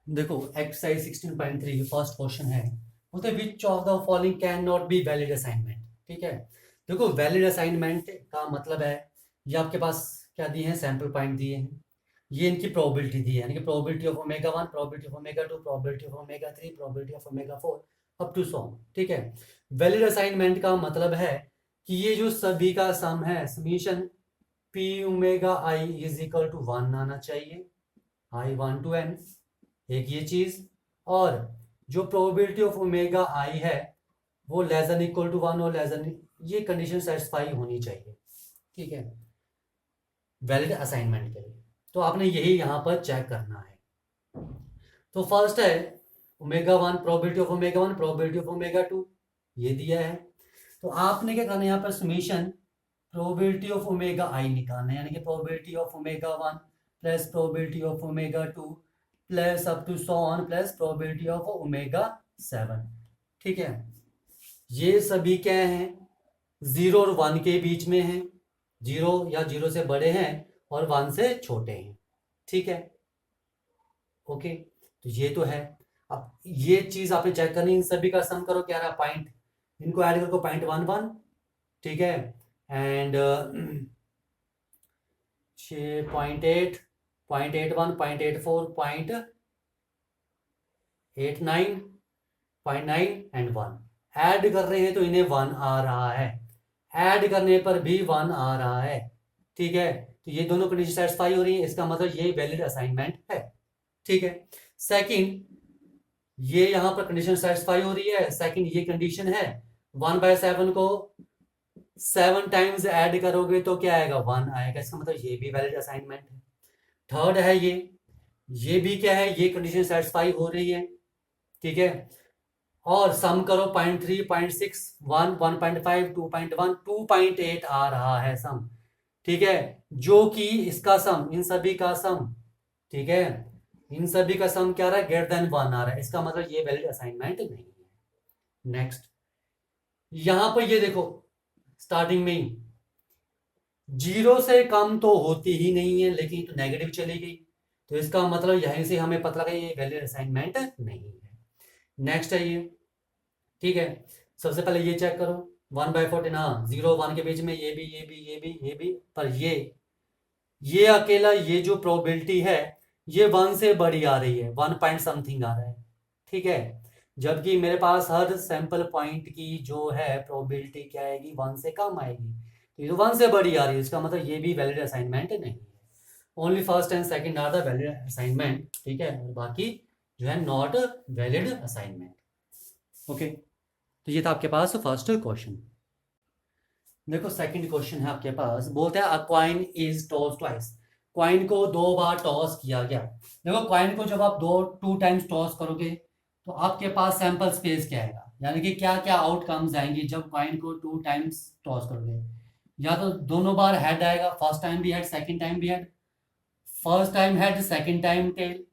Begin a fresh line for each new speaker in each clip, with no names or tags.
देखो exercise 16.3 first question है। बोलते which of the following can not be valid assignment. ठीक है, देखो वैलिड असाइनमेंट का मतलब है ये आपके पास क्या दिए हैं, सैंपल पॉइंट दिए हैं, ये इनकी प्रोबेबिलिटी दी है, यानी कि probability of omega 1, probability of omega 2, probability of omega 3, probability of omega 4 up to so. ठीक है, वैलिड असाइनमेंट का मतलब है कि ये जो सभी का सम है, summation P omega i is equal to 1 आना चाहिए, आई 1 टू एन, एक ये चीज। और जो प्रोबेबिलिटी ऑफ ओमेगा आई है वो लेस देन इक्वल टू 1 और लेस देन, ये कंडीशन सेटिस्फाई होनी चाहिए। ठीक है, वैलिड असाइनमेंट के लिए तो आपने यही यहां पर चेक करना है। तो फर्स्ट है omega 1, probability of omega 1, probability of omega 2, ये दिया है। तो आपने क्या करना है, यहाँ पर summation probability of omega i निकालना है, यानी कि probability of omega 1 plus probability of omega 2 plus up to so on plus probability of omega 7। ठीक है, ये सभी क्या हैं, 0 और 1 के बीच में हैं, 0 या 0 से बड़े हैं और 1 से छोटे हैं। ठीक है, ओके, तो ये तो है। अब ये चीज आपने चेक करनी, इन सभी का सम करो, क्या रहा पॉइंट, इनको ऐड करो पॉइंट 1 1। ठीक है, एंड 6.8, 0.81, 0.84, 0.89, 0.9 एंड 1 ऐड कर रहे हैं तो इन्हें 1 आ रहा है, ऐड करने पर भी 1 आ रहा है। ठीक है, तो ये दोनों कंडीशन सेटिस्फाई हो रही है, इसका मतलब ये वैलिड असाइनमेंट है। ठीक है, सेकंड, ये यहां पर कंडीशन सेटिस्फाई हो रही है, सेकंड ये कंडीशन है, 1/7 को 7 टाइम्स ऐड करोगे तो क्या आएगा, 1 आएगा, इसका मतलब ये भी वैलिड असाइनमेंट है। थर्ड है ये भी क्या है, ये कंडीशन सेटिस्फाई हो रही है। ठीक है, और सम करो 0.3, 0.6, 1, 1.5, 2.1, 2.8 आ रहा है सम। ठीक है, जो कि इसका सम, इन सभी का सम, ठीक है, इन सभी का सम क्या आ रहा है, ग्रेटर देन 1 आ रहा है, इसका मतलब ये वैलिड असाइनमेंट नहीं है। नेक्स्ट, यहां पर ये देखो स्टार्टिंग में ही 0 से कम तो होती ही नहीं है, लेकिन तो नेगेटिव चली गई, तो इसका मतलब यहीं से हमें पता लगा ये वैलिड असाइनमेंट नहीं है। नेक्स्ट है ये। ठीक है, सबसे पहले ये चेक करो, 1/14, हाँ 0 1 के बीच में ये भी, पर ये अकेला ये जो प्रोबेबिलिटी है ये 1 से बड़ी आ रही है, 1 पॉइंट समथिंग आ रहा है। ठीक है, जबकि मेरे पास हर सैंपल पॉइंट की जो है प्रोबेबिलिटी क्या आएगी, 1 से कम आएगी, तो ये 1 से बड़ी आ रही है, इसका मतलब ये भी वैलिड असाइनमेंट नहीं है। Only first and second are the valid assignment. ठीक है, और बाकी जो है नॉट वैलिड असाइनमेंट। ओके, तो ये था आपके पास फर्स्ट क्वेश्चन। देखो सेकंड क्वेश्चन है आपके पास, बोलते हैं अ coin is toss twice, coin को 2 बार टॉस किया गया। देखो कॉइन को जब आप 2 टाइम्स टॉस करोगे तो आपके पास सैंपल स्पेस क्या आएगा, यानी कि क्या क्या आउटकम्स आएंगी जब कॉइन को 2 टाइम्स टॉस करोगे। या तो दोनों बार हेड आएगा, फर्स्ट टाइम भी हेड, सेकंड टाइम भी head, first time head second time tail.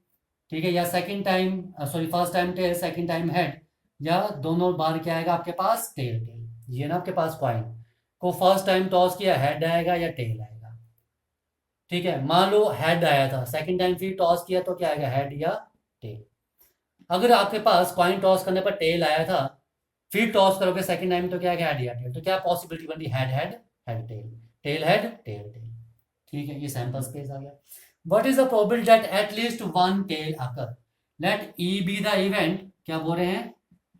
ठीक है, या second time, sorry first time tail second time head, या दोनों बार क्या आएगा आपके पास, टेल टेल। ये ना आपके पास कॉइन को फर्स्ट टाइम टॉस किया, हेड आएगा या टेल आएगा। ठीक है, मान लो हेड आया था, सेकंड टाइम फिर टॉस किया तो क्या आएगा, हेड या टेल। अगर आपके पास कॉइन टॉस करने पर टेल आया था, फिर टॉस करोगे सेकंड टाइम तो क्या आएगा, हेड या टेल, तो क्या पॉसिबिलिटी बन रही, head head head tail, tail head tail tail. ठीक है, ये सैंपल स्पेस आ गया। What is the probability that at least one tail occur, let E be the event, क्या बोल रहे हैं,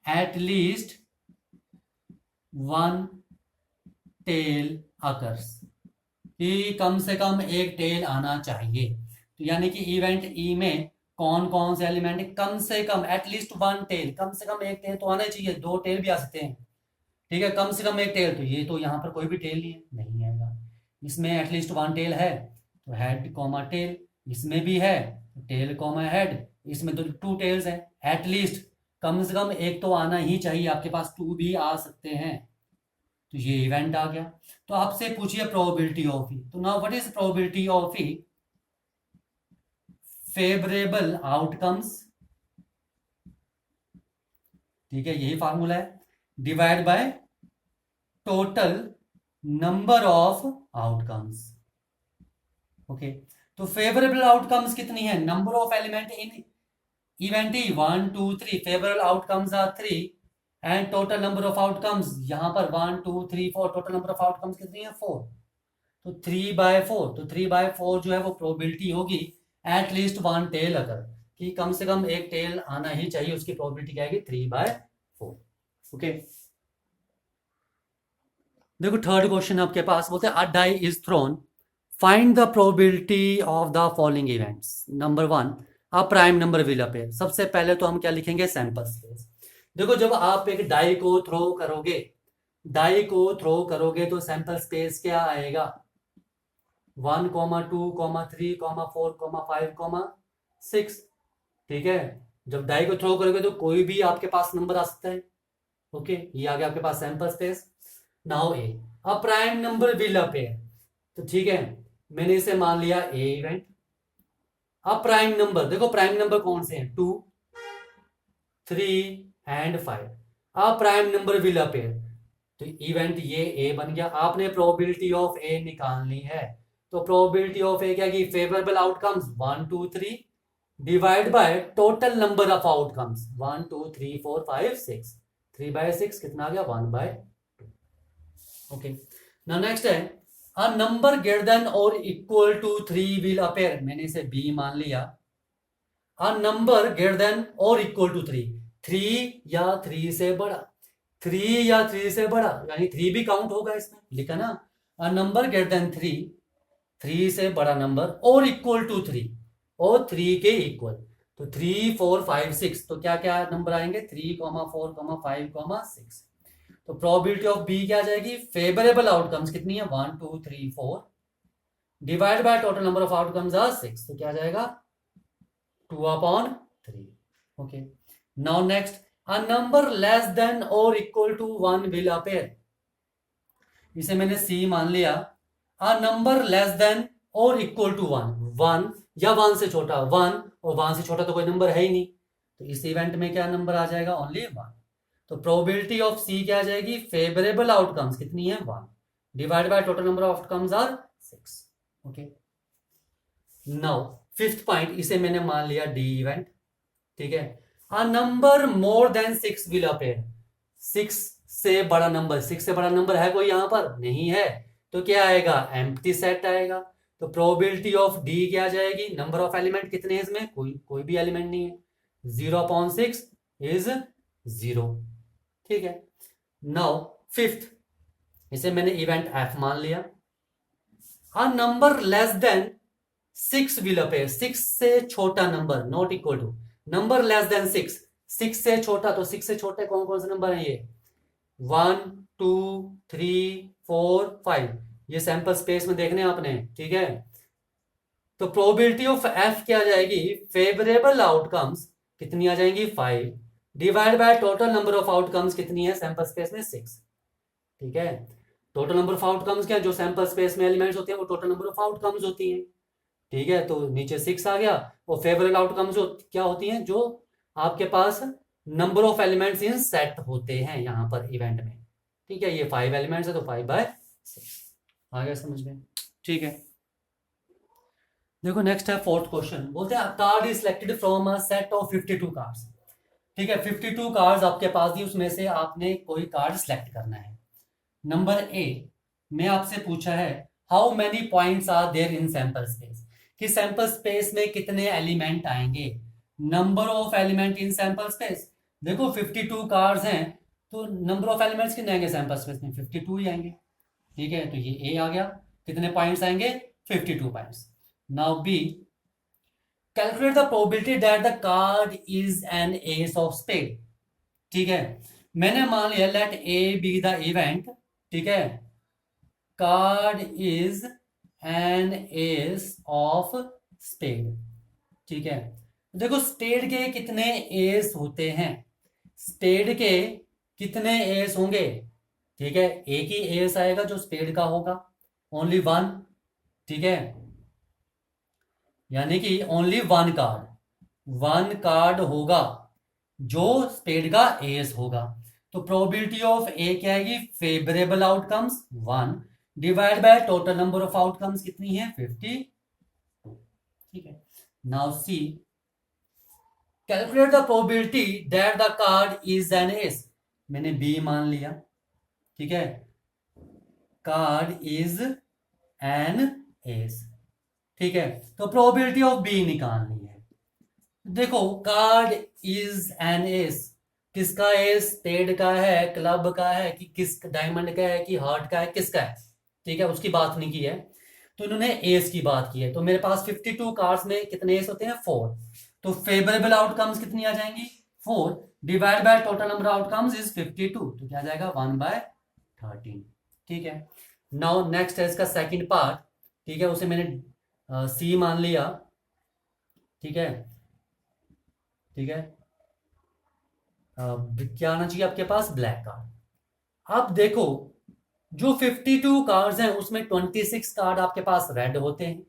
at least one tail occurs, कि कम से कम एक टेल आना चाहिए। तो यानी कि इवेंट ई में कौन कौन से एलिमेंट, कम से कम एटलीस्ट 1 टेल, कम से कम एक टेल तो आना चाहिए, 2 टेल भी आ सकते हैं। ठीक है, कम से कम एक टेल, तो ये तो यहाँ पर कोई भी टेल नहीं है, नहीं आएगा। इसमें एटलीस्ट 1 टेल है तो हेड कॉमा टेल, इसमें भी है तो टेल कॉमा हेड, इसमें तो 2 टेल्स है, एटलीस्ट कम से कम एक तो आना ही चाहिए, आपके पास 2 भी आ सकते हैं, तो ये इवेंट आ गया। तो आपसे पूछिए प्रोबेबिलिटी ऑफ ई, तो now what is probability of E, favourable outcomes, ठीक है यही फार्मूला है, divide by total number of outcomes. Okay, तो फेवरेबल आउटकम्स कितनी है, number of element in event E 1 2 3 favourable outcomes are 3 and total number of outcomes यहाँ पर 1 2 3 4 total number of outcomes कितनी है 4। तो 3/4 तो 3/4 जो है वो प्रोबेबिलिटी होगी एट लीस्ट वन टेल अगर कि कम से कम एक टेल आना ही चाहिए, उसकी प्रोबेबिलिटी क्या आएगी 3/4। ओके देखो थर्ड क्वेश्चन आपके पास बोलते हैं a die is thrown find the probability of the following events. Number 1 a prime number will appear. सबसे पहले तो हम क्या लिखेंगे सैंपल स्पेस। देखो जब आप एक डाई को थ्रो करोगे, डाई को थ्रो करोगे तो सैंपल स्पेस क्या आएगा 1 2 3 4 5 6। ठीक है, जब डाई को थ्रो करोगे तो कोई भी आपके पास नंबर आ सकता है। ओके ये आ गया आपके पास sample space. Now A a prime number will appear. तो ठीक है मैंने इसे मान लिया ए इवेंट। अब प्राइम नंबर देखो प्राइम नंबर कौन से हैं 2 3 एंड 5। अब प्राइम नंबर विल अपीयर तो इवेंट ये ए बन गया। आपने प्रोबेबिलिटी ऑफ ए निकालनी है तो प्रोबेबिलिटी ऑफ ए क्या की favourable outcomes 1 2 3 divide by total number of outcomes 1 2 3 4 5 6 3/6 कितना आ गया 1/2। ओके नाउ नेक्स्ट है अ नंबर ग्रेटर देन और इक्वल टू 3 विल अपीयर। मैंने इसे बी मान लिया। अ नंबर ग्रेटर देन और इक्वल टू 3 3 या 3 से बड़ा 3 या 3 से बड़ा यानी 3 भी काउंट होगा इसमें लिखा ना। अ नंबर ग्रेटर देन 3 से बड़ा नंबर और इक्वल टू 3 और 3 के इक्वल तो 3 4 5 6 तो क्या क्या नंबर आएंगे 3 4 5 6। तो प्रोबेबिलिटी ऑफ बी क्या आ जाएगी फेवरेबल आउटकम्स कितनी है 1 2 3 4 divide by total number of outcomes are 6 तो क्या आ जाएगा 2/3। Okay now next a number less than और इक्वल टू 1 विल अपीयर। इसे मैंने सी मान लिया। अ नंबर लेस देन और इक्वल टू 1 या 1 से छोटा 1 और 1 से छोटा तो कोई नंबर है ही नहीं तो इस इवेंट में क्या नंबर आ जाएगा ओनली 1। तो प्रोबेबिलिटी ऑफ सी क्या आ जाएगी फेवरेबल आउटकम्स कितनी है 1 divide by total number of outcomes are 6। Okay now fifth point इसे मैंने मान लिया डी इवेंट। ठीक है a number more than 6 will appear. 6 से बड़ा नंबर 6 से बड़ा नंबर है कोई यहां पर नहीं है तो क्या आएगा एम्प्टी सेट आएगा। तो प्रोबेबिलिटी ऑफ डी क्या आ जाएगी नंबर ऑफ एलिमेंट कितने हैं इसमें कोई भी एलिमेंट नहीं है 0/6 इज 0। ठीक है नाउ फिफ्थ इसे मैंने इवेंट एफ मान लिया। A number less than 6 will appear. 6 से छोटा number not equal to number less than 6 से छोटा तो 6 से छोटे कौन कौन से नंबर हैं ये 1 2 3 4 5 ये सैंपल स्पेस में देखने आपने। ठीक है तो प्रोबेबिलिटी ऑफ एफ क्या आ जाएगी फेवरेबल आउटकम्स कितनी आ जाएंगी 5 divide by total number of outcomes कितनी है सैंपल स्पेस में 6। ठीक है टोटल नंबर ऑफ आउटकम्स क्या जो सैंपल स्पेस में एलिमेंट्स होते हैं वो टोटल नंबर ऑफ आउटकम्स होती हैं। ठीक है तो नीचे 6 आ गया और फेवरेबल आउटकम्स जो क्या होती हैं जो आपके पास number of elements in set होते हैं यहां पर इवेंट में। ठीक है ये 5 एलिमेंट्स है तो 5/6 आ गया समझ में। ठीक है देखो नेक्स्ट है फोर्थ क्वेश्चन बोलते हैं card is selected from a set of 52 cards. ठीक है 52 कार्ड्स आपके पास दी उसमें से आपने कोई कार्ड सिलेक्ट करना है। नंबर ए में आपसे पूछा है how many points are there in sample space कि सैंपल स्पेस में कितने एलिमेंट आएंगे number of element in sample space. देखो 52 कार्ड्स हैं तो नंबर ऑफ एलिमेंट्स कितने आएंगे सैंपल स्पेस में 52 ही आएंगे। ठीक है तो ये ए आ गया कितने पॉइंट्स आएंगे 52 points. Now be calculate the probability that the card is an ace of spade. ठीक है मैंने मान लिया let A be the event. ठीक है card is an ace of spade. ठीक है देखो स्पेड के कितने एस होते हैं स्पेड के कितने एस होंगे। ठीक है एक ही एस आएगा जो स्पेड का होगा ओनली 1। ठीक है यानी कि ओनली 1 कार्ड होगा जो स्पेड का एस होगा। तो प्रोबेबिलिटी ऑफ ए क्या आएगी favourable outcomes 1 divide by total number of outcomes कितनी है 52। ठीक है now see calculate the probability that the card is an S, मैंने बी मान लिया, ठीक है, कार्ड इज एन एस, ठीक है, तो प्रोबेबिलिटी ऑफ बी निकालनी है। देखो कार्ड इज एन एस, किसका एस, स्पेड का है, क्लब का है, कि किस डायमंड का है, कि हार्ट का है, किसका है, ठीक है, उसकी बात नहीं की है, तो इन्होंने एस की बात की है। तो मेरे पास 52 कार्ड्स में कितने एस होते हैं, 4, तो फेवरेबल आउटकम्स कितनी आ जाएंगी, 4 divide by total number outcomes is 52, तो क्या आ जाएगा 1/13, ठीक है। नाउ नेक्स्ट है इसका सेकंड पार्ट, ठीक है, उसे मैंने सी मान लिया, ठीक है, ठीक है, क्या आना चाहिए आपके पास, ब्लैक कार्ड। अब देखो जो 52 कार्ड्स हैं उसमें 26 कार्ड आपके पास रेड होते हैं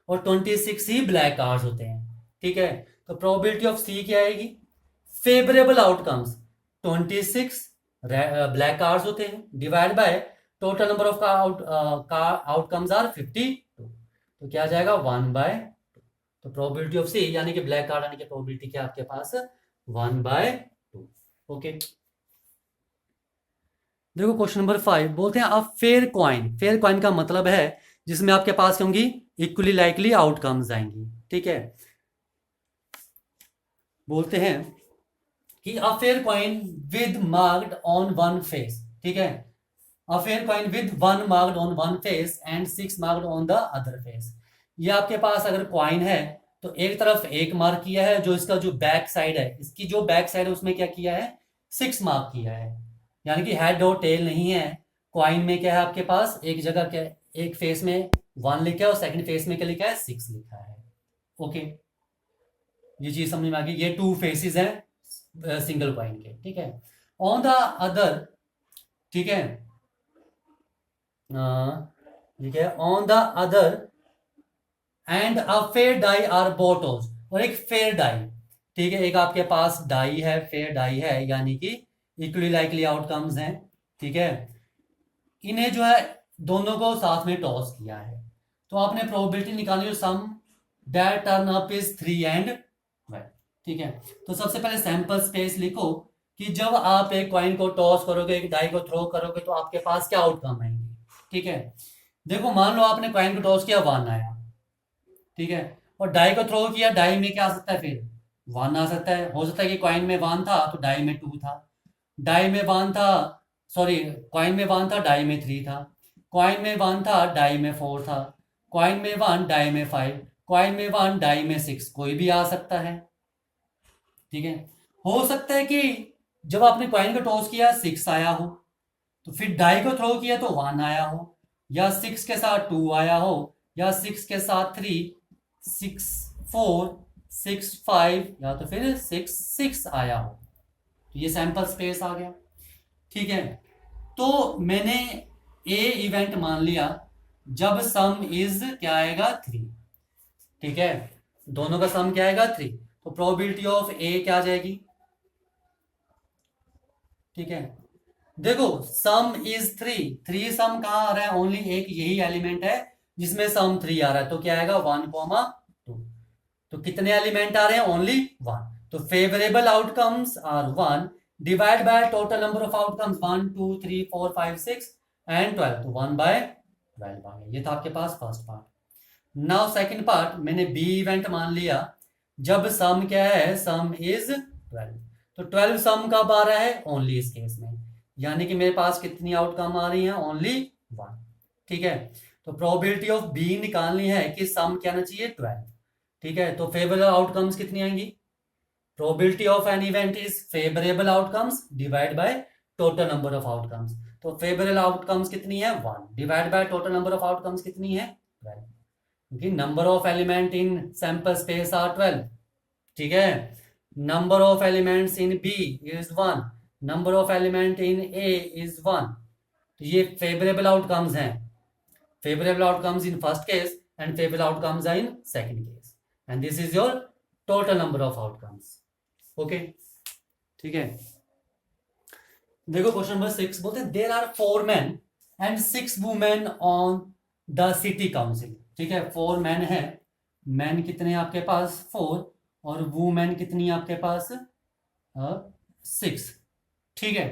और 26 ही ब्लैक कार्ड्स होते हैं, ठीक है, तो प्रोबेबिलिटी ऑफ सी क्या आएगी, फेवरेबल आउटकम्स 26 ब्लैक कार्ड्स होते हैं divide by total number of outcomes are 52, तो क्या आ जाएगा 1/2, तो प्रोबेबिलिटी ऑफ सी यानी कि ब्लैक कार्ड आने की प्रोबेबिलिटी क्या आपके पास 1/2, ओके। देखो क्वेश्चन नंबर 5 बोलते हैं अब फेयर कॉइन, फेयर कॉइन का मतलब है जिसमें आपके पास होंगी इक्वली लाइकली आउटकम्स आएंगी, ठीक है, बोलते हैं कि a fair coin with marked on one face, ठीक है, a fair coin with 1 marked on one face and 6 marked on the other face. ये आपके पास अगर कॉइन है तो एक तरफ 1 मार्क किया है, जो इसका जो बैक साइड है, इसकी जो बैक साइड है उसमें क्या किया है, 6 मार्क किया है, यानी कि हेड और टेल नहीं है। कॉइन में क्या है आपके पास, एक जगह क्या, एक फेस में 1 लिखा है और सेकंड फेस में क्या लिखा है, 6 लिखा है, ओके, ये चीज समझ में आ गई। ये 2 फेसेस हैं सिंगल कॉइन के, ठीक है। ऑन द अदर, ठीक है, ठीक है, on the other end a fair die are बोटोज, और एक फेयर डाई, ठीक है, एक आपके पास डाई है, फेयर डाई है, यानी कि इक्वली लाइकली आउटकम्स हैं, ठीक है, इन्हें जो है दोनों को साथ में टॉस किया है, तो आपने प्रोबेबिलिटी निकाली, sum that turn up is 3 and 12, ठीक है। तो सबसे पहले सैंपल स्पेस लिखो कि जब आप एक कॉइन को टॉस करोगे, एक डाई को थ्रो करोगे, तो आपके पास क्या आउटकम आएंगे, ठीक है। देखो मान लो आपने कॉइन को टॉस किया, 1 आया, ठीक है, और डाई को थ्रो किया, डाई में क्या आ सकता है, फिर 1 आ सकता है, हो सकता है कि कॉइन में 1 था तो डाई में 2 था, डाई में 1 था, सॉरी, कॉइन में 1 था, डाई में 3 था, कॉइन में 1 था, डाई में 4 था, कॉइन में 1, डाई में 5, कॉइन में 1, डाई में 6, कोई भी आ सकता है, ठीक है। हो सकता है कि जब आपने कॉइन को टॉस किया 6 आया हो, तो फिर डाई को थ्रो किया तो 1 आया हो, या 6 के साथ 2 आया हो, या 6 के साथ 3, 6 4 6 5, या तो फिर 6 6 आया हो, तो ये सैंपल स्पेस आ गया, ठीक है। तो मैंने ए इवेंट मान लिया जब सम इज क्या आएगा, 3, ठीक है, दोनों का सम क्या आएगा, 3, तो प्रोबेबिलिटी ऑफ ए क्या आ जाएगी, ठीक है। देखो सम इज 3 सम कहां आ रहा है, ओनली एक यही एलिमेंट है जिसमें सम 3 आ रहा है, तो क्या आएगा 1,2, तो कितने एलिमेंट आ रहे हैं, ओनली 1, तो favourable outcomes are 1 divide by total number of outcomes 1 2 3 4 5 6 and 12, तो 1/12 आ गया। ये था आपके पास first part. Now second part, मैंने बी इवेंट मान लिया जब सम क्या है, सम इज 12, तो 12 सम कब आ रहा है, ओनली इस केस में, यानी कि मेरे पास कितनी आउटकम आ रही है, ओनली 1, ठीक है। तो प्रोबेबिलिटी ऑफ बी निकालनी है कि सम क्या आना चाहिए, 12, ठीक है, तो फेवरेबल आउटकम्स कितनी आएंगी, probability of an event is favourable outcomes divide by total number of outcomes, तो फेवरेबल आउटकम्स कितनी है, 1 divide by total number of outcomes कितनी है, 12, क्योंकि number of element in sample space are 12, ठीक है। Number of elements in B is 1, number of element in A is 1, तो ये फेवरेबल आउटकम्स हैं, favourable outcomes in first case and favourable outcomes are in second case, and this is your total number of outcomes, okay, ठीक है। देखो question number 6 बोलते हैं there are 4 men and 6 women on the city council, ठीक है, 4 men है, man कितने हैं आपके पास, 4, और वुमेन कितनी है आपके पास? 6। ठीक है,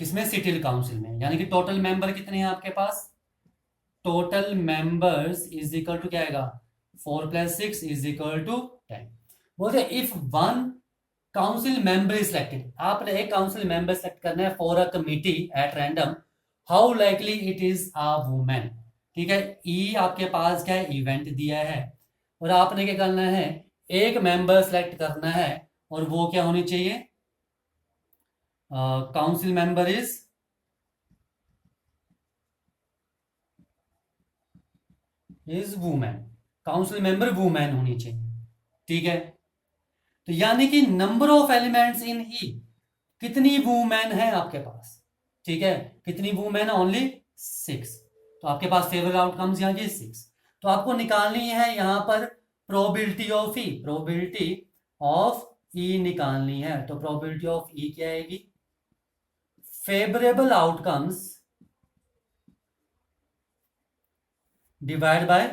किसमें? सिटी काउंसिल में। यानी कि टोटल मेंबर कितने हैं आपके पास? Total members is equal to क्या आएगा? 4 + 6 इज इक्वल टू 10। बोलते if one council member is selected, आपने एक काउंसिल मेंबर सेलेक्ट करना है for a committee at random, how likely it is a women. ठीक है, ई आपके पास क्या है? इवेंट दिया है, और आपने क्या करना है? एक मेंबर सेलेक्ट करना है, और वो क्या होनी चाहिए? Council member is women. Council member women होनी चाहिए। ठीक है, तो यानी कि नंबर ऑफ एलिमेंट्स इन ई, कितनी वुमेन है आपके पास? ठीक है, कितनी वुमेन? ओनली 6। तो आपके पास फेवरेट आउटकम्स यहाँ की 6। तो आपको निकालनी है यहाँ पर probability of E, probability of E निकालनी है। तो प्रोबेबिलिटी ऑफ ई क्या आएगी? Favourable outcomes divide by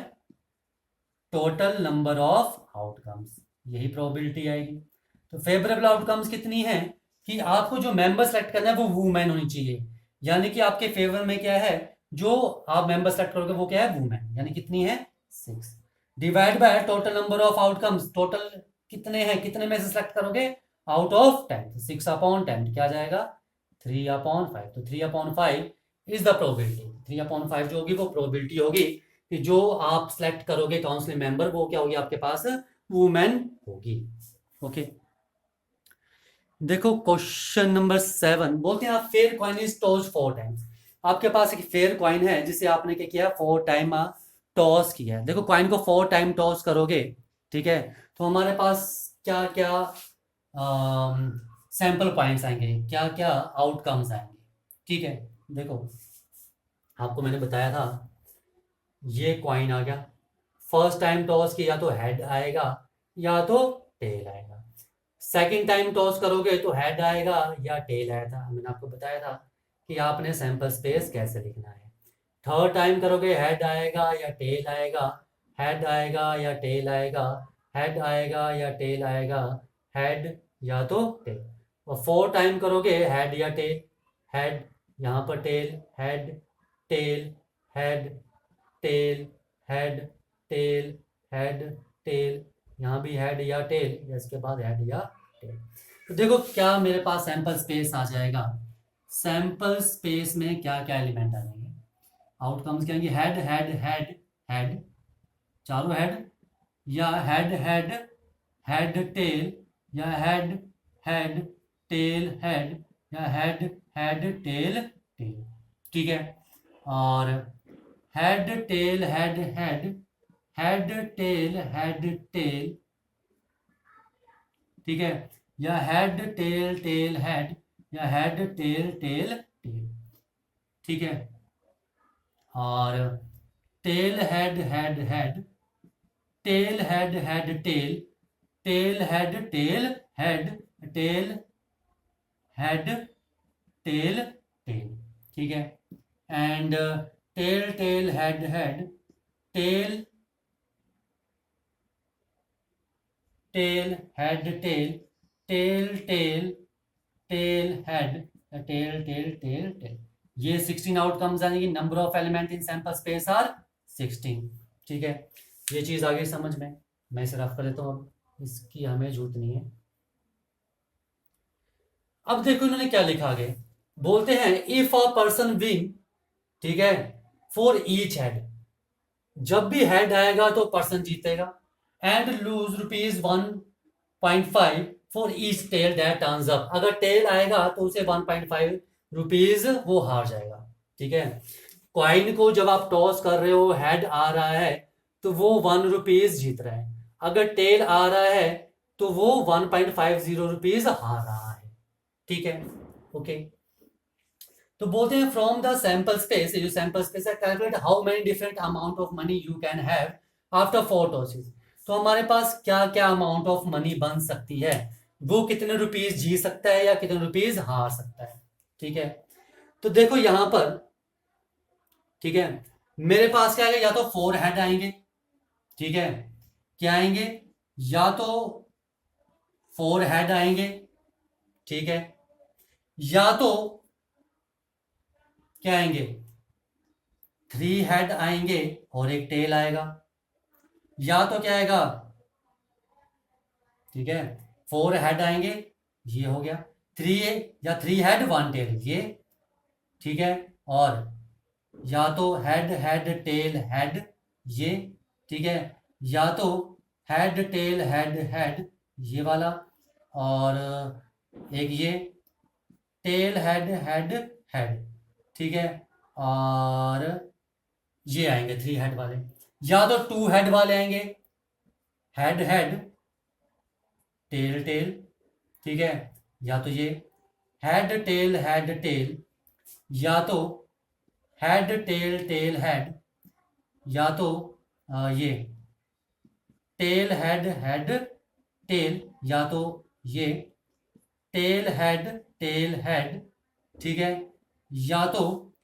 total number of outcomes, यही प्रोबेबिलिटी आएगी। तो फेवरेबल आउटकम्स कितनी है? कि आपको जो मेंबर सेलेक्ट करना है वो वुमेन होनी चाहिए, यानी कि आपके फेवर में क्या है? जो आप मेंबर सेलेक्ट करोगे वो क्या है? वुमेन। यानी कितनी है? 6। Divide by total number of outcomes, total कितने हैं? कितने में से सेलेक्ट करोगे? Out of 10। 6/10 क्या जाएगा? 3/5। तो 3/5 इज द प्रोबेबिलिटी। 3/5 जो होगी वो प्रोबेबिलिटी होगी कि जो आप सेलेक्ट करोगे काउंसिल मेंबर, वो क्या होगी आपके पास? वुमेन होगी। ओके, देखो क्वेश्चन नंबर 7 बोलते हैं fair coin is toss 4 times. आपके पास एक फेयर कॉइन है जिसे आपने क्या किया? 4 टाइम टॉस किया है। देखो कॉइन को 4 टाइम टॉस करोगे, ठीक है, तो हमारे पास क्या क्या सैंपल पॉइंट्स आएंगे, क्या क्या आउटकम्स आएंगे। ठीक है, देखो आपको मैंने बताया था ये कॉइन आ गया, फर्स्ट टाइम टॉस किया तो हेड आएगा या तो टेल आएगा। सेकंड टाइम टॉस करोगे तो हेड आएगा या टेल आया था, मैंने आपको बताया था कि आपने सैंपल स्पेस कैसे लिखना है। थर्ड टाइम करोगे हेड आएगा या टेल आएगा, हेड आएगा या टेल आएगा, हेड आएगा या टेल आएगा, हेड या तो टेल। और फोर्थ टाइम करोगे हेड या टेल, हेड यहाँ पर tail, head tail, head tail, head tail, head tail, यहाँ भी हेड या टेल, या इसके बाद हेड या टेल। तो देखो क्या मेरे पास सैंपल स्पेस आ जाएगा। सैंपल स्पेस में क्या क्या एलिमेंट आ जाएंगे? आउटकम्स क्या आएंगे? हेड हेड हेड हेड, चारों हेड, या हेड हेड हेड टेल, या हेड हेड टेल हेड, या हेड हेड टेल टेल। ठीक है, और head tail head head, head tail head tail, ठीक है, या हेड टेल टेल हेड, या हेड टेल टेल टेल। ठीक है, और tail head head head, tail head head tail, tail head tail head, tail head tail tail. ठीक है, and tail tail head head, tail tail head tail, tail tail tail head, tail tail tail tail. ये 16 outcomes आने की number of element in sample space are 16। ठीक है, ये चीज आगे समझ में, मैं इसे रफ कर देता हूँ, अब इसकी हमें जरूरत नहीं है। अब देखो इन्होंने क्या लिखा आगे, बोलते हैं इफ अ पर्सन विन, ठीक है, फॉर ईच हेड, जब भी हेड आएगा तो पर्सन जीतेगा, and lose ₹1.5 for each tail that turns up, अगर टेल आएगा तो उसे 1.5 रुपीज वो हार जाएगा। ठीक है, कॉइन को जब आप टॉस कर रहे हो, हेड आ रहा है तो वो 1 रुपीज जीत रहा है, अगर टेल आ रहा है तो वो 1.50 रुपीज हार रहा है। ठीक है, ओके, तो बोलते हैं फ्रॉम द सैंपल स्पेस, जो सैंपल स्पेस है, calculate how many different amount of money you can have after 4 tosses. तो हमारे पास क्या क्या अमाउंट ऑफ मनी बन सकती है, वो कितने रुपीज जीत सकता है या कितने रुपीज हार सकता है। ठीक है, तो देखो यहां पर, ठीक है, मेरे पास क्या आएगा, या तो 4 हेड आएंगे, ठीक है, क्या आएंगे? या तो 4 हेड आएंगे, ठीक है, या तो क्या आएंगे, 3 हेड आएंगे और एक टेल आएगा, या तो क्या आएगा, ठीक है, 4 हेड आएंगे, ये हो गया, 3 हेड 1 टेल ये, ठीक है, और या तो हेड टेल हेड ये, ठीक है, या तो हेड टेल हेड ये वाला, और एक ये टेल हेड हेड, ठीक है, और ये आएंगे 3 हेड वाले, या तो 2 हेड वाले आएंगे, हेड टेल टेल, ठीक है, या तो ये हेड टेल, या तो हेड टेल हेड, या तो ये टेल हेड टेल, या तो ये टेल हेड, ठीक है, या तो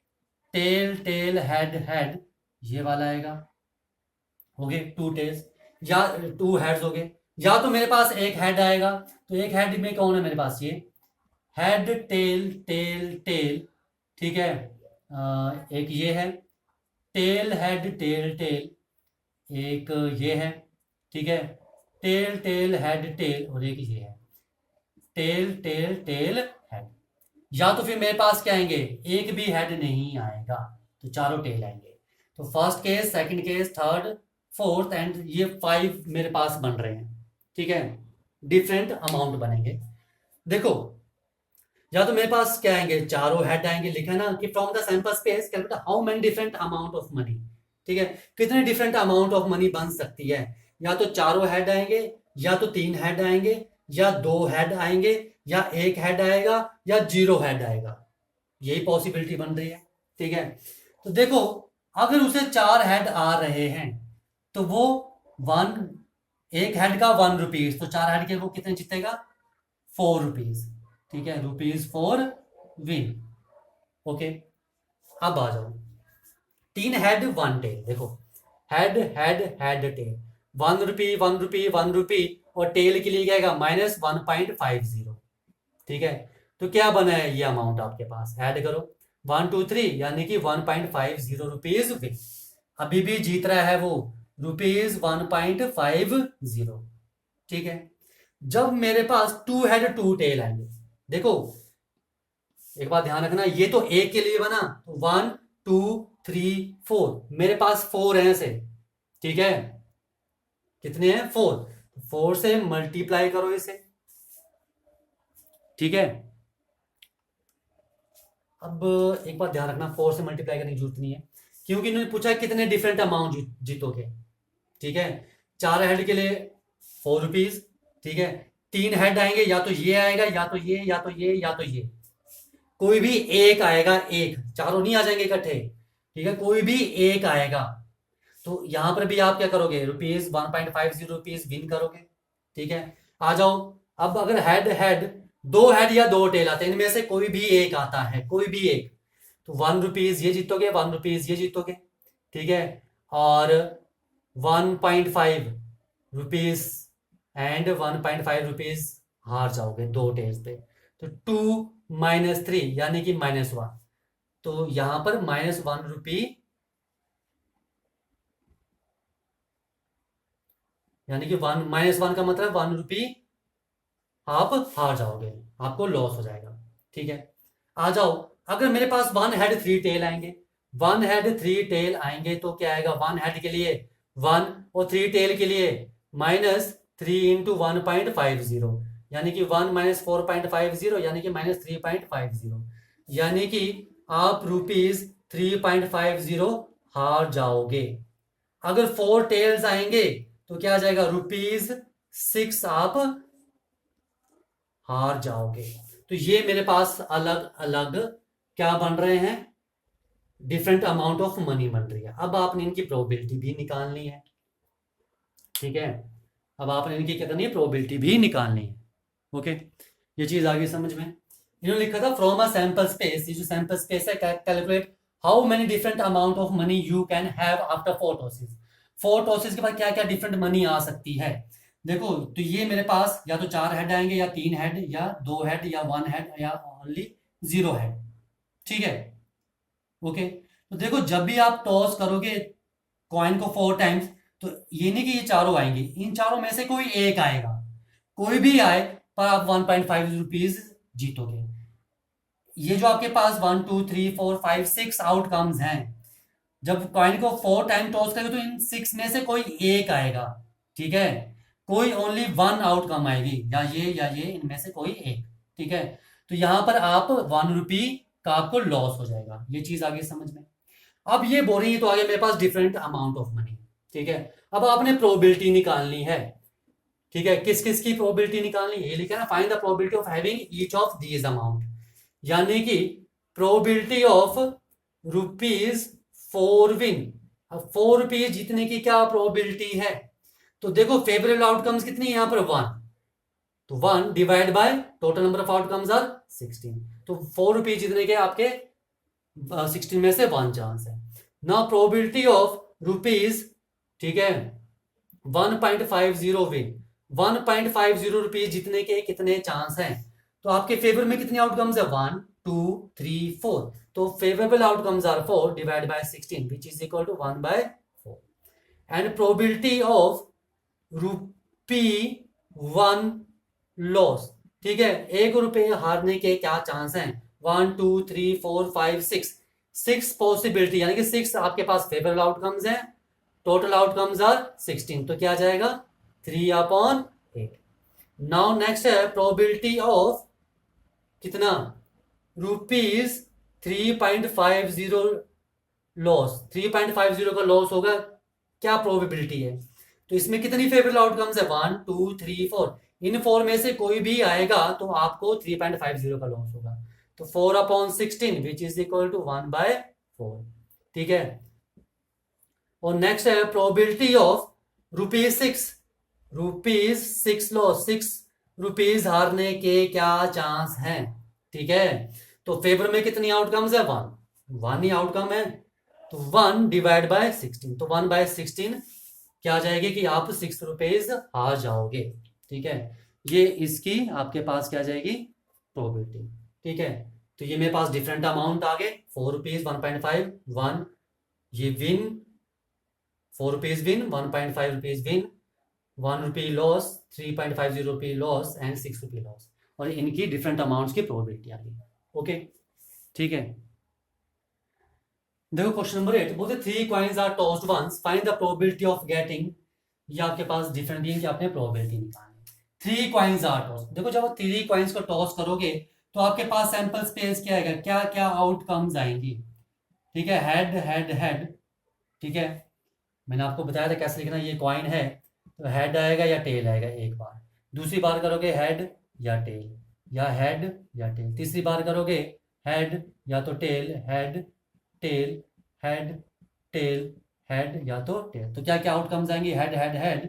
टेल हेड ये वाला आएगा, हो गए 2 टेल्स, या 2 हेड्स हो गए, या तो मेरे पास एक हेड आएगा, तो एक हेड में कौन है मेरे पास, ये हेड टेल, ठीक है, एक ये है टेल हेड टेल, एक ये है, ठीक है, टेल हेड टेल, और एक ये है टेल हेड, या तो फिर मेरे पास क्या आएंगे, एक भी हेड नहीं आएगा, तो चारों टेल आएंगे, तो first case, second case, third, fourth and ये 5 मेरे पास बन रहे हैं, ठीक है, डिफरेंट अमाउंट बनेंगे। देखो, या तो मेरे पास क्या आएंगे, चारों हेड आएंगे, लिखा है ना कि from the sample space calculate how many different amount of money, ठीक है, कितने डिफरेंट अमाउंट ऑफ मनी बन सकती है, या तो चारों हेड आएंगे, या तो 3 हेड आएंगे, या 2 हेड आएंगे, या एक हेड आएगा, या 0 हेड आएगा, यही पॉसिबिलिटी बन रही है, ठीक है। तो देखो, अगर उसे 4 हेड आ रहे हैं तो वो एक हेड का 1 रुपीज, तो 4 हेड के वो कितने जीतेगा, 4 रुपीज, ठीक है, ₹4 विन, ओके। अब आ जाओ 3 हेड 1 टेल, देखो हेड टेल, 1 रुपी 1 रुपी, और टेल के लिए क्या आएगा -1.50, ठीक है, तो क्या बना है ये अमाउंट आपके पास, ऐड करो 1 2 3, यानी कि 1.50 रुपीज विन, अभी भी जीत रहा है वो ₹1.50, ठीक है। जब मेरे पास 2 हेड 2 टेल आएंगे, देखो एक बात ध्यान रखना, ये तो एक के लिए बना, तो 1 2 3 4, मेरे पास 4 हैं ऐसे, ठीक है, कितने हैं 4, 4 से मल्टीप्लाई करो इसे, ठीक है। अब एक बात ध्यान रखना, 4 से मल्टीप्लाई करने की जरूरत नहीं है, क्योंकि इन्होंने पूछा है कितने डिफरेंट अमाउंट जीतोगे, ठीक है, 4 हेड के लिए 4 रुपीज, ठीक है, 3 हेड आएंगे, या तो ये आएगा, या तो ये, या तो ये, या तो ये, कोई भी एक आएगा, एक, चारों नहीं आ जाएंगे इकट्ठे, ठीक है, कोई भी एक आएगा, तो यहां पर भी आप क्या करोगे, ₹1.50 विन करोगे, ठीक है। आ जाओ, अब अगर हेड 2 हेड या 2 टेल आते हैं, इनमें से कोई भी एक आता है, कोई भी एक, तो 1 रुपीज ये जीतोगे, 1 रुपीज ये जीतोगे, ठीक है, और 1.5 रुपीज एंड 1.5 रुपीज हार जाओगे 2 टेल्स पे, तो 2 -3 यानी कि -1, तो यहां पर -1 रुपी, यानी कि -1 का मतलब 1 रुपी आप हार जाओगे, आपको लॉस हो जाएगा, ठीक है। आ जाओ, अगर मेरे पास 1 हेड 3 टेल आएंगे, 1 हेड 3 टेल आएंगे, तो क्या आएगा, 1 हेड के लिए 1, और 3 टेल के लिए -3 इंटू 1.50, यानी कि 1 -4.50, यानी कि -3.50, यानी कि आप ₹3.50 हार जाओगे। अगर 4 टेल्स आएंगे तो क्या आ जाएगा, ₹6 आप हार जाओगे। तो ये मेरे पास अलग अलग क्या बन रहे हैं, डिफरेंट अमाउंट ऑफ मनी बन रही है। अब आपने इनकी प्रोबेबिलिटी भी निकालनी है, ठीक है, अब आपने इनकी क्या करनी है, प्रोबेबिलिटी भी निकालनी है, ओके। ये चीज आगे समझ में, इन्होंने लिखा था फ्रॉम अ सैंपल स्पेस, ये जो सैंपल स्पेस है, calculate how many different amount of money you can have after 4 tosses, 4 tosses के बाद क्या क्या डिफरेंट मनी आ सकती है। देखो तो ये मेरे पास या तो 4 हेड आएंगे या 3 हेड या 2 हेड या 1 हेड या ओनली 0 हेड। ठीक है, ओके। तो देखो जब भी आप टॉस करोगे कॉइन को 4 टाइम्स, तो ये नहीं कि ये चारों आएंगे, इन चारों में से कोई एक आएगा, कोई भी आए पर आप 1.5 रुपीज जीतोगे। ये जो आपके पास 1 2 3 4 5 6 आउटकम्स हैं, जब कॉइन को 4 टाइम टॉस करेंगे तो इन 6 में से कोई एक आएगा। ठीक है, कोई ओनली 1 आउटकम आएगी, या ये इनमें से कोई एक। ठीक है, तो यहां पर आप 1 रुपी का आपको लॉस हो जाएगा। ये चीज आगे समझ में। अब ये बोल रही है तो आगे मेरे पास डिफरेंट अमाउंट ऑफ मनी। ठीक है, अब आपने प्रोबेबिलिटी निकालनी है। ठीक है, किस किस की प्रोबेबिलिटी निकालनी है, ये लिखा है ना, find the probability of having each of these amount, यानी कि प्रोबेबिलिटी ऑफ ₹4 विन। अब 4 रुपीज जीतने की क्या प्रोबेबिलिटी है, तो देखो फेवरेबल आउटकम्स कितनी है यहां पर 1, तो 1 divide by total number of outcomes are 16, तो 4 रुपीज जीतने के आपके 16 में से 1 चांस है। नाउ प्रोबेबिलिटी ऑफ रुपीज, ठीक है, 1.50 विन, 1.50 रुपीज जीतने के कितने चांस हैं, तो आपके फेवर में कितने आउटकम्स है 1 2 3 4, तो favourable outcomes are 4 divide by 16 which is equal to 1/4। And probability of ₹1 loss, ठीक है, ₹1 हारने के क्या चांस हैं, 1 2 3 4 5 6 पॉसिबिलिटी, यानी कि 6 आपके पास फेवरेबल आउटकम्स हैं, टोटल आउटकम्स आर 16, तो क्या आ जाएगा 3/8। नाउ नेक्स्ट है प्रोबेबिलिटी ऑफ कितना ₹3.50 लॉस, 3.50 का लॉस होगा, क्या प्रोबेबिलिटी है, तो इसमें कितनी फेवरेबल आउटकम्स है 1 2 3 4, इन 4 में से कोई भी आएगा तो आपको 3.50 का लॉस होगा, तो 4/16 विच इज इक्वल टू 1/4। ठीक है, और नेक्स्ट है प्रोबेबिलिटी ऑफ ₹6 लॉस, 6 रुपीज हारने के क्या चांस हैं। ठीक है, तो फेवर में कितनी आउटकम्स है 1 ही आउटकम है, तो 1 डिवाइड बाय 16, तो 1/16 क्या आ जाएगी कि आप 6 रुपीज हार जाओगे। ठीक है, ये इसकी आपके पास क्या आ जाएगी प्रोबेबिलिटी। ठीक है, तो ये मेरे पास डिफरेंट अमाउंट आ गए, 4 रुपीज 1.5 1, ये win 4 rupees win, 1.5 rupees win, 1 rupee loss, 3.50 rupee loss and 6 rupee loss, और इनकी डिफरेंट अमाउंट्स की प्रोबेबिलिटी आ गई। ओके, ठीक है। देखो क्वेश्चन नंबर 8 बोलते 3 coins are tossed once, find the probability of getting, ये आपके पास डिफरेंट दिए कि आपने प्रोबेबिलिटी निकालनी। 3 कॉइन्स आर टॉस्ड, देखो जब आप 3 कॉइन्स को टॉस करोगे तो आपके पास सैंपल स्पेस क्या आएगा, क्या क्या आउटकम्स आएंगी। ठीक है, हेड हेड हेड, ठीक है, मैंने आपको बताया था कैसे लिखना, ये कॉइन है तो हेड आएगा या टेल आएगा एक बार, दूसरी बार करोगे हेड या टेल, या हेड या टेल, तीसरी बार करोगे हेड या तो tail, head tail, head tail, head या तो टेल, तो क्या क्या आउटकम्स आएंगे, head head head,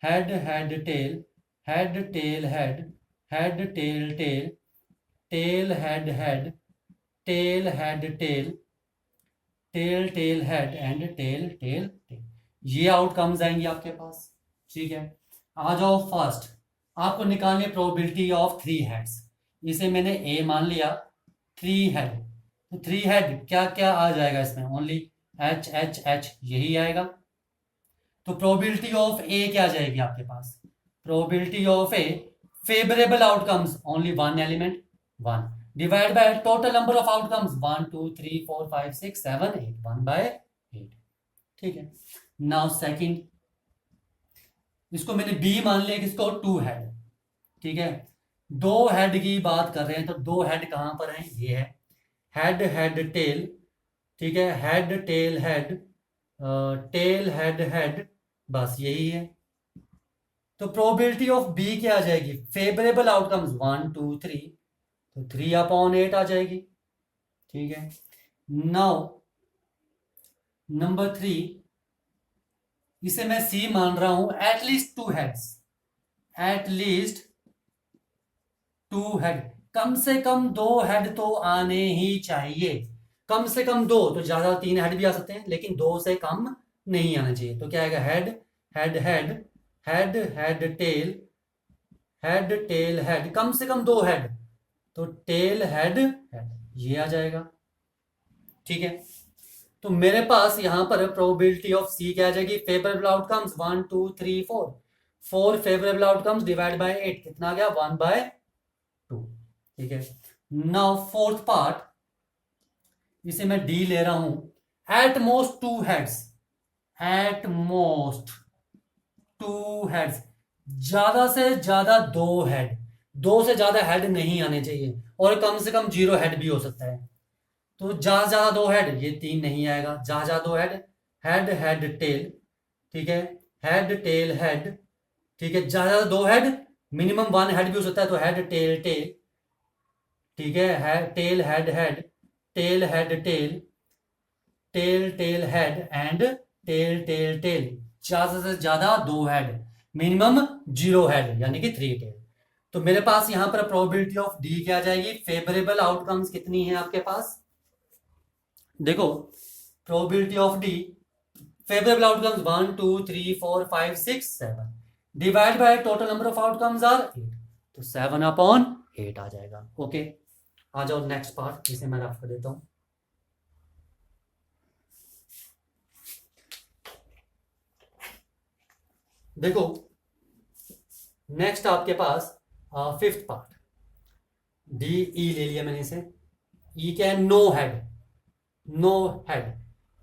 head head tail, head tail head, head tail tail, tail head head, tail head tail, tail tail head and tail tail tail, ये outcomes आएंगे आपके पास। ठीक है, आ जाओ फर्स्ट, आपको निकालनी प्रोबेबिलिटी ऑफ 3 हेड्स, इसे मैंने ए मान लिया, 3 हेड, तो 3 हेड क्या क्या आ जाएगा इसमें, ओनली एच एच एच यही आएगा, तो प्रोबेबिलिटी ऑफ ए क्या आ जाएगी आपके पास, probability of A favourable outcomes only 1 element 1 divide by total number of outcomes 1 2 3 4 5 6 7 8 1/8। ठीक है, नाउ सेकंड, इसको मैंने बी मान लिया, किसको 2 हेड। ठीक है, 2 हेड की बात कर रहे हैं तो 2 हेड कहां पर है, ये है हेड हेड टेल, ठीक है, head tail head, tail head head, बस यही है, तो प्रोबेबिलिटी ऑफ बी क्या आ जाएगी, फेवरेबल आउटकम्स 1 2 3, तो 3/8 आ जाएगी। ठीक है, नाउ नंबर 3, इसे मैं सी मान रहा हूं, एटलीस्ट 2 हेड्स, एटलीस्ट 2 हेड, कम से कम 2 हेड तो आने ही चाहिए, कम से कम 2, तो ज्यादा 3 हेड भी आ सकते हैं लेकिन 2 से कम नहीं आना चाहिए, तो क्या आएगा head head head, head head tail, head tail head, कम से कम 2 हेड, तो टेल हेड हेड, ये आ जाएगा। ठीक है, तो मेरे पास यहां पर प्रोबेबिलिटी ऑफ सी क्या आ जाएगी, favourable outcomes 1 2 3 4, 4 favourable outcomes divide bye 8, कितना आ गया 1/2। ठीक है, नाउ फोर्थ पार्ट, इसे मैं डी ले रहा हूं। Eight most 2 heads, eight most 2 heads, ज्यादा से ज्यादा 2 हेड, 2 से ज्यादा हेड नहीं आने चाहिए, और कम से कम 0 हेड भी हो सकता है। तो ज्यादा ज्यादा 2 हेड, ये 3 नहीं आएगा, ज्यादा ज्यादा 2 हेड, हेड हेड टेल, ठीक है, हेड टेल हेड, ठीक है, ज्यादा ज्यादा 2 हेड, मिनिमम 1 हेड भी हो सकता है, तो हेड टेल टेल, ठीक है, tail head head, tail head tail, tail tail head and tail tail tail, ज्यादा से ज्यादा 2 हेड, मिनिमम 0 हेड, यानी कि 3 टेल। तो मेरे पास यहां पर प्रोबेबिलिटी ऑफ डी क्या आ जाएगी, फेवरेबल आउटकम्स कितनी है आपके पास, देखो probability of D, favourable outcomes 1 2 3 4 5 6 7, divide by total number of outcomes are 8, तो 7/8 आ जाएगा। ओके, आ जाओ नेक्स्ट पार्ट, इसे मैं रफ कर देता हूं। देखो नेक्स्ट आपके पास फिफ्थ पार्ट, डी ई ले लिया मैंने इसे। ई क्या है, नो हेड, नो हेड,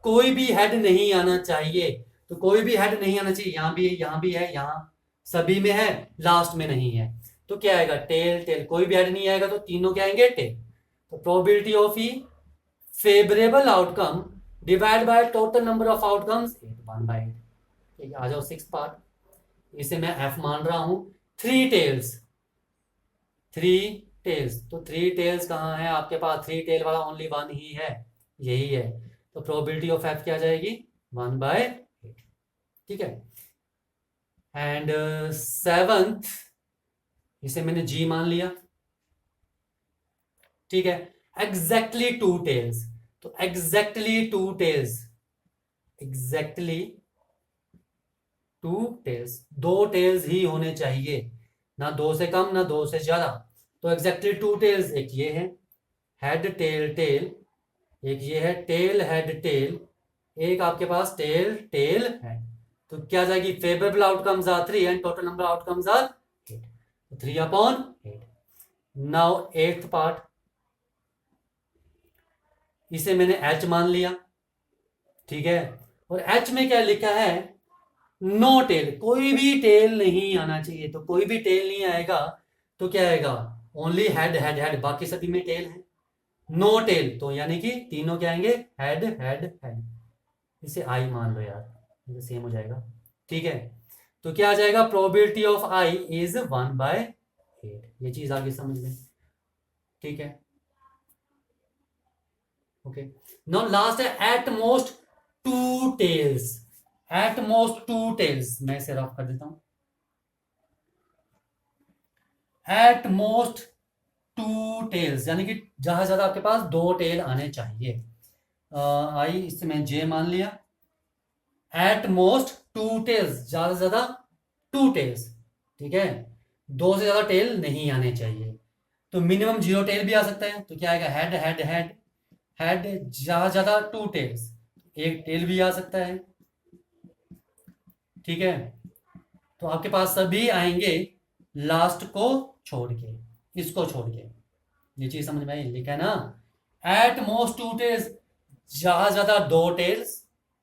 कोई भी हेड नहीं आना चाहिए, तो कोई भी हेड नहीं आना चाहिए, यहां भी है, यहां भी है, यहां सभी में है, लास्ट में नहीं है, तो क्या आएगा टेल टेल, कोई भी हेड नहीं आएगा तो तीनों क्या आएंगे टेल। तो probability of E favourable outcome divide by total number of outcomes 1/8। ठीक है, आ जाओ सिक्स पार्ट, इसे मैं एफ मान रहा हूं। 3 टेल्स, 3 टेल्स, तो 3 टेल्स कहाँ है आपके पास, 3 टेल वाला ओनली 1 ही है, यही है, तो प्रोबेबिलिटी ऑफ एफ क्या आ जाएगी 1/8। ठीक है, एंड सेवंथ, इसे मैंने जी मान लिया। ठीक है, एग्जैक्टली 2 टेल्स, तो exactly 2 tails, exactly 2 tails, 2 tails ही होने चाहिए, ना 2 से कम ना 2 से ज्यादा, तो एग्जैक्टली 2 टेल्स, एक ये है हेड टेल टेल, एक ये है टेल हेड टेल, एक आपके पास टेल टेल है, तो क्या जाएगी favourable outcomes are 3 and total number outcomes are 8, तो 3/8। नाउ एट्थ पार्ट, इसे मैंने एच मान लिया। ठीक है, और एच में क्या लिखा है, नो टेल, कोई भी टेल नहीं आना चाहिए, तो कोई भी टेल नहीं आएगा तो क्या आएगा, ओनली हेड हेड हेड, बाकी सभी में टेल है। नो टेल, तो यानी कि तीनों क्या आएंगे हेड हेड हेड, इसे आई मान लो यार, ये सेम हो जाएगा। ठीक है, तो क्या आ जाएगा, प्रोबेबिलिटी ऑफ आई इज 1/8, ये चीज आगे समझ लें। ठीक है, ओके, नाउ लास्ट है at most 2 tails, at most 2 tails, मैं इसे रफ कर देता हूं। एट मोस्ट 2 टेल्स, यानी कि जहां ज्यादा आपके पास 2 टेल आने चाहिए, आई इससे मैं जे मान लिया। एट मोस्ट 2 टेल्स, ज्यादा से ज्यादा 2 टेल्स, ठीक है, 2 से ज्यादा टेल नहीं आने चाहिए, तो मिनिमम 0 टेल भी आ सकता है, तो क्या आएगा हेड हेड हेड हेड, ज्यादा ज्यादा 2 टेल्स, एक टेल भी आ सकता है। ठीक है, तो आपके पास सभी आएंगे लास्ट को छोड़ के, इसको छोड़ के, ये चीज समझ में आई, लिखा है ना, एट मोस्ट 2 टेल्स, ज्यादा ज्यादा 2 टेल्स,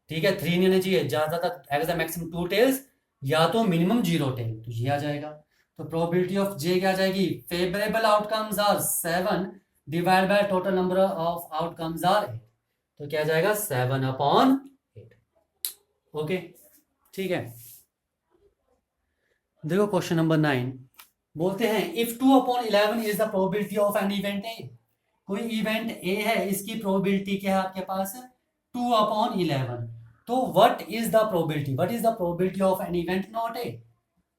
ठीक है, 3 नहीं होने चाहिए, ज्यादा ज्यादा एज मैक्सिमम 2 टेल्स, या तो मिनिमम 0 टेल, तो ये आ जाएगा। तो प्रोबेबिलिटी ऑफ जे क्या आ जाएगी, favourable outcomes are 7 divide by total number of outcomes are 8, तो क्या आ जाएगा 7/8। ओके, ठीक है, देखो क्वेश्चन नंबर 9, बोलते हैं if 2/11 is the probability of an event A, कोई इवेंट ए है, इसकी प्रोबेबिलिटी क्या है आपके पास 2/11, तो what is the probability, what is the probability of an event not a,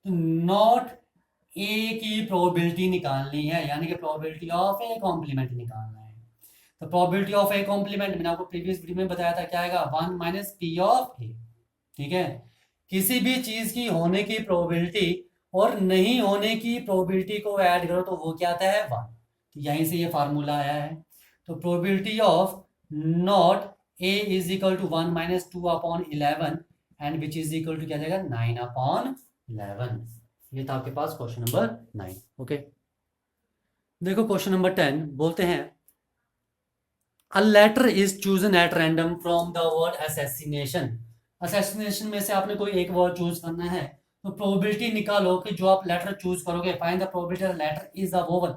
तो नॉट ए की प्रोबेबिलिटी निकालनी है, यानी कि प्रोबेबिलिटी ऑफ ए कॉम्प्लीमेंट निकालना है। तो प्रोबेबिलिटी ऑफ ए कॉम्प्लीमेंट मैंने आपको प्रीवियस वीडियो में बताया था, क्या आएगा 1 - p ऑफ ए। ठीक है, किसी भी चीज की होने की प्रोबेबिलिटी और नहीं होने की प्रोबेबिलिटी को ऐड करो तो वो क्या आता है 1। तो यहीं से ये फार्मूला आया है। तो probability of not A is equal to 1 minus 2/11 and which is equal to क्या जाएगा 9/11। ये था आपके पास क्वेश्चन नंबर 9। ओके, देखो क्वेश्चन नंबर 10 बोलते हैं a letter is chosen at random from the word assassination. Assassination में से आपने कोई एक वर्ड चूज करना है, तो प्रोबेबिलिटी निकालो कि जो आप लेटर चूज करोगे, find the probability letter is a vowel.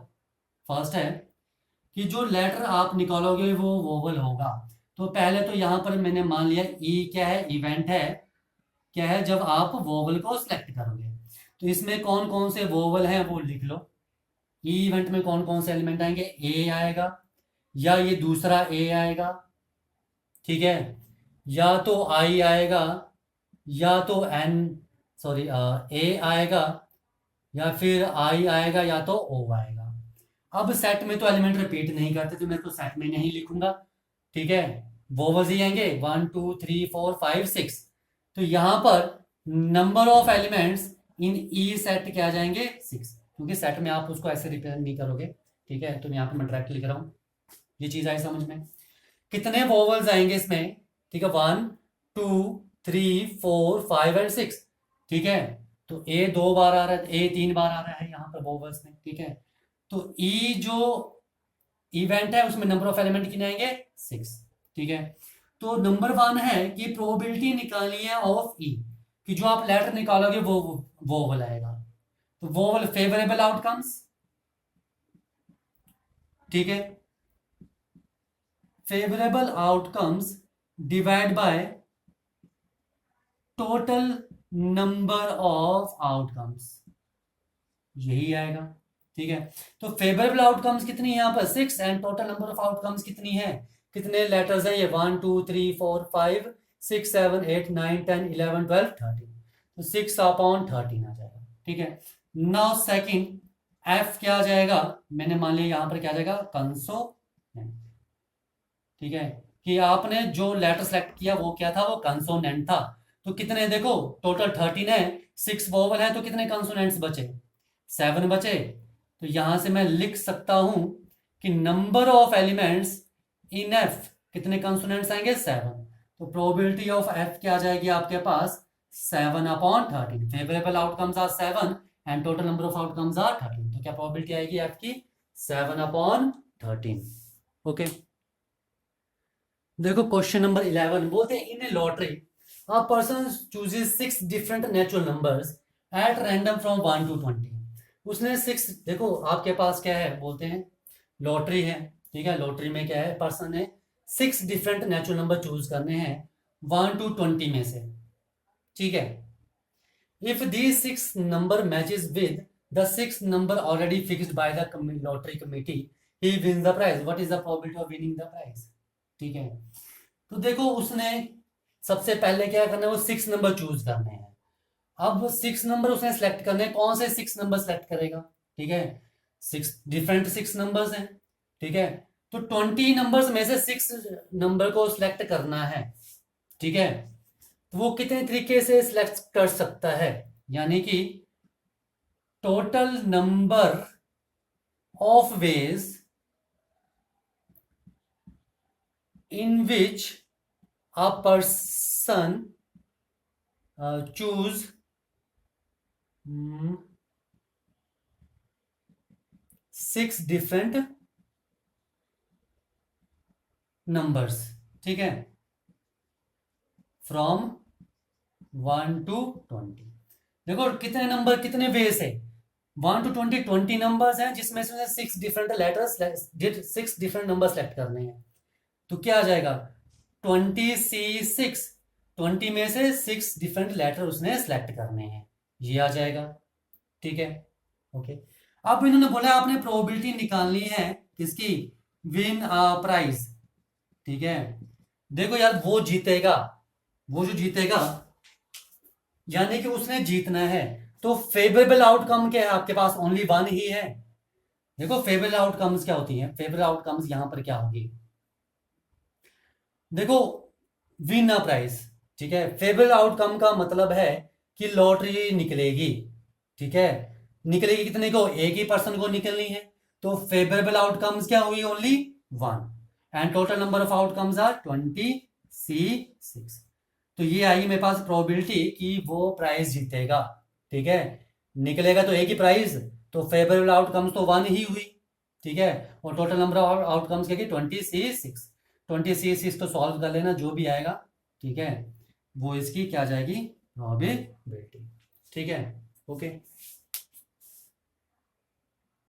First है कि जो लेटर आप निकालोगे वो वोवल होगा। तो पहले तो यहां पर मैंने मान लिया ई क्या है, इवेंट है, क्या है जब आप वोवल को सिलेक्ट करोगे। तो इसमें कौन कौन से वोवल हैं वो लिख लो। ई इवेंट में कौन कौन से एलिमेंट आएंगे, ए आएगा या ये दूसरा ए आएगा, ठीक है, या तो आई आएगा या तो एन सॉरी ए आएगा या फिर आई आएगा या तो ओ आएगा। अब सेट में तो एलिमेंट रिपीट नहीं करते तो मैं तो सेट में नहीं लिखूंगा, ठीक है, वोवल्स ही आएंगे 1 2 3 4 5 6। तो यहां पर number of elements in E set क्या आ जाएंगे 6, क्योंकि सेट में आप उसको ऐसे रिप्रेजेंट नहीं करोगे, ठीक है। तो यहाँ पर मैं डायरेक्ट लिख रहा हूँ, ये चीज आई समझ में। कितने वोवल्स आएंगे इसमें, ठीक है, 1 2 3 4 5 एंड 6, ठीक है। तो ए 2 बार आ रहा है, ए 3 बार आ रहा है यहाँ पर वोवल्स में, ठीक है। तो ई जो इवेंट है उसमें नंबर ऑफ एलिमेंट कितने आएंगे 6, ठीक है। तो नंबर 1 है कि प्रोबेबिलिटी निकालनी है ऑफ ई, कि जो आप लेटर निकालोगे वो वोवल आएगा। तो वोवल फेवरेबल आउटकम्स, ठीक है, favourable outcomes divide by total number of outcomes, यही आएगा, ठीक है। तो फेवरेबल आउटकम्स कितनी है यहाँ पर 6 and total number of outcomes कितनी है, कितने लेटर्स हैं ये 1 2 3 4 5 6 7 8 9 10 11 12 13। तो 6/13 आ जाएगा, ठीक है। नाउ सेकंड एफ क्या आ जाएगा, मैंने मान लिया यहाँ पर क्या आ जाएगा कंसोनेंट, ठीक है, कि आपने जो लेटर सेलेक्ट किया वो क्या था, वो कंसोनेंट था। तो कितने देखो टोटल 13 है, 6 वोवल है तो कितने कंसोनेंट्स बचे 7 बचे। तो यहां से मैं लिख सकता हूं कि number of elements in F कितने कंसोनेंट्स आएंगे 7। तो प्रोबेबिलिटी ऑफ एफ क्या आ जाएगी आपके पास 7/13। Favourable outcomes are 7 and total number of outcomes are 13। तो क्या प्रोबेबिलिटी आएगी एफ की 7/13। ओके, देखो क्वेश्चन नंबर 11 बोलते हैं in a lottery a person chooses 6 different natural numbers at random from 1 to 20। उसने 6, देखो आपके पास क्या है, बोलते हैं लॉटरी है, ठीक है। लॉटरी में क्या है, पर्सन ने 6 डिफरेंट नेचुरल नंबर चूज करने हैं 1 to 20 में से, ठीक है। If these 6 number matches with the 6 number already fixed by the lottery committee he wins the prize, what is the probability of winning the prize, ठीक है। तो देखो उसने सबसे पहले क्या करना है, वो 6 नंबर चूज करने हैं। अब 6 नंबर उसने सेलेक्ट करने हैं, कौन से 6 नंबर सेलेक्ट करेगा, ठीक है, 6 डिफरेंट 6 नंबर्स हैं, ठीक है। तो 20 नंबर्स में से 6 नंबर को सिलेक्ट करना है, ठीक है। तो वो कितने तरीके से सिलेक्ट कर सकता है, यानी कि total number of ways in which a person choose 6 different numbers, ठीक है, फ्रॉम 1 to 20। देखो कितने नंबर कितने वेज है 1 to 20, 20 नंबर्स हैं जिसमें से 6 different letters 6 different number select करने हैं। तो क्या आ जाएगा 20C6, 20 में से 6 डिफरेंट लेटर उसने सेलेक्ट करने हैं, ये आ जाएगा, ठीक है। ओके, अब इन्होंने बोला आपने प्रोबेबिलिटी निकालनी है किसकी, विन प्राइज, ठीक है। देखो यार वो जीतेगा, वो जो जीतेगा यानी कि उसने जीतना है। तो फेवरेबल आउटकम क्या है आपके पास, ओनली 1 ही है। देखो फेवरेबल आउटकम्स क्या होती हैं, फेवरेबल आउटकम्स यहां पर क्या होगी, देखो विन अ प्राइज, ठीक है। फेवरेबल आउटकम का मतलब है कि लॉटरी निकलेगी, ठीक है। निकलेगी कितने को, एक ही पर्सन को निकलनी है, तो फेवरेबल आउटकम्स क्या हुई, only one, and total number of outcomes are 26। तो ये आई मेरे पास प्रोबेबिलिटी कि वो प्राइज जीतेगा, ठीक है। निकलेगा तो एक ही प्राइज, तो फेवरेबल आउटकम्स तो वन ही हुई, ठीक है। और टोटल नंबर ऑफ आउटकम्स क्या, 26 तो सॉल्व कर लेना जो भी आएगा, ठीक है, वो इसकी क्या जाएगी, प्रोबेबिलिटी, ठीक है। ओके।